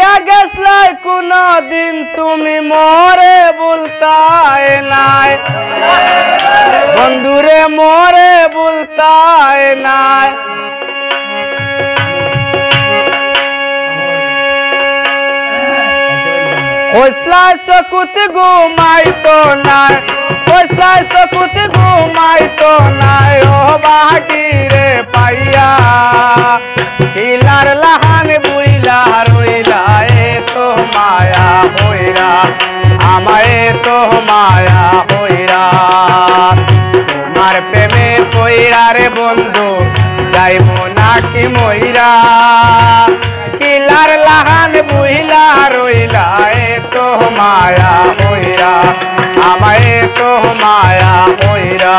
পাইয়া গেছলাই কোনো দিন তুমি মোরে বলতাই নাই বন্ধুরে মোরে বলতাই নাই ওসলাই চকুত ঘুমাইতো নাই ওসলাই চকুত ঘুমাইতো নাই ও বাকি রে পাইয়া কিলার লাহান বুইলা রইলা এ তো মায়া হইরা আমায় তো মায়া হইরা তোমার প্রেমে পইরা রে বন্ধু যাইব নাকি মইরা কিলার লাহান বুইলা রইলা এ তো মায়া হইরা আমায় তো মায়া হইরা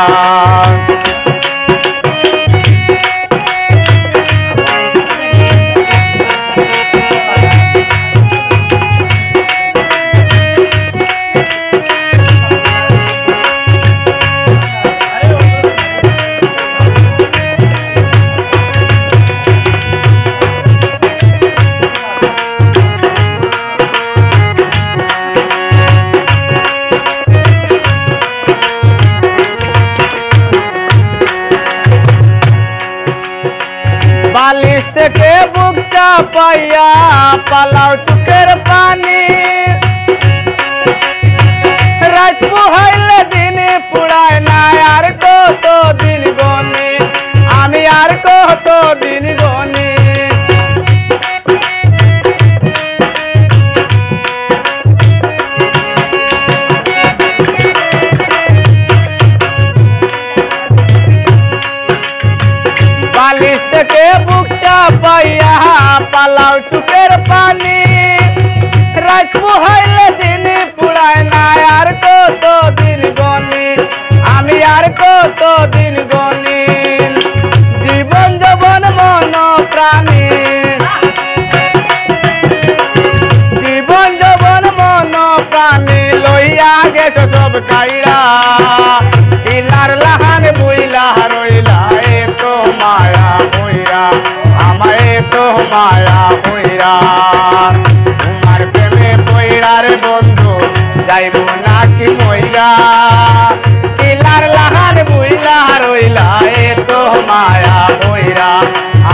बालिश के बुक चापाया पलाव चुकेर पानी रात बुहाइले दिन पुराय ना यार को तो दिन गोनी आमी यार को तो दिन गोनी बालिश के बुक चापाया पलाव चुकेर पानी रात बुहाइले दिन पुराय ना यार को तो दिन गोनी आमी यार को तो दिन गोनी जीवन जबन मन प्राणी जीवन जबन मन प्राणी लइया गेছো सब काइरा किलार लाहान बुइला रइला ए तो माया হইরা আমায় তো মায়া হইরা তোমার প্রেমে পইরা রে বন্ধু যাইব নাকি মইরা কিলার লাহান বুইলা রইলা এ তো মায়া হইরা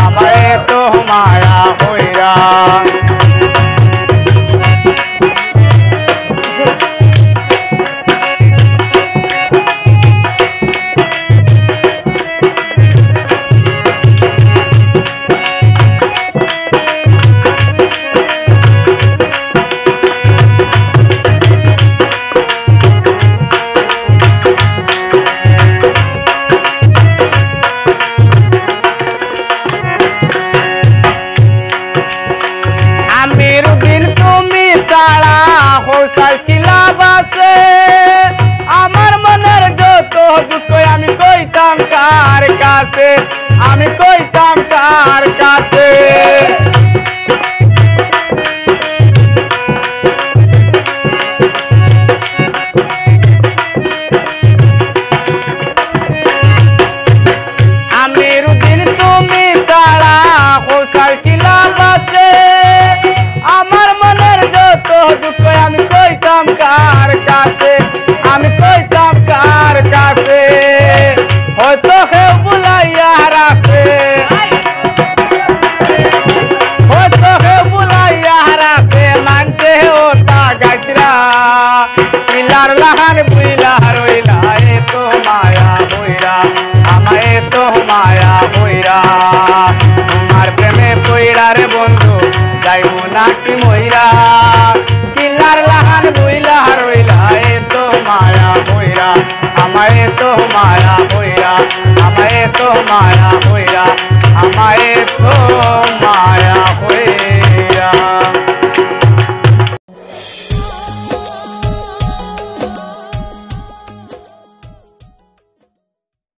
আমায় তো মায়া হইরা সাইকেলা বাসে আমার মনের যত দুঃখ আমি কইতাম কার কাছে আমি কইতাম কার কাছে আমি রুদিন তুমি ছাড়া ও সাইকেলা বাসে আমার মনের যত দুঃখ আমি কইতাম কার কাছে আমি কইতাম কার কাছে হয়তো কেউ বুলাইয়া রাখে হয়তো কেউ বুলাইয়া রাখে মানছে ওটা গাছরা পিলার লাহান বুইলা রইলা এ তো মায়া হইরা আমায় তো মায়া হইরা তোমার প্রেমে পইরা রে বন্ধু যাইব নাকি মইরা কিলার লাহান বুইলা রইলা এ তো মায়া হইরা আমায় তো মায়া হইরা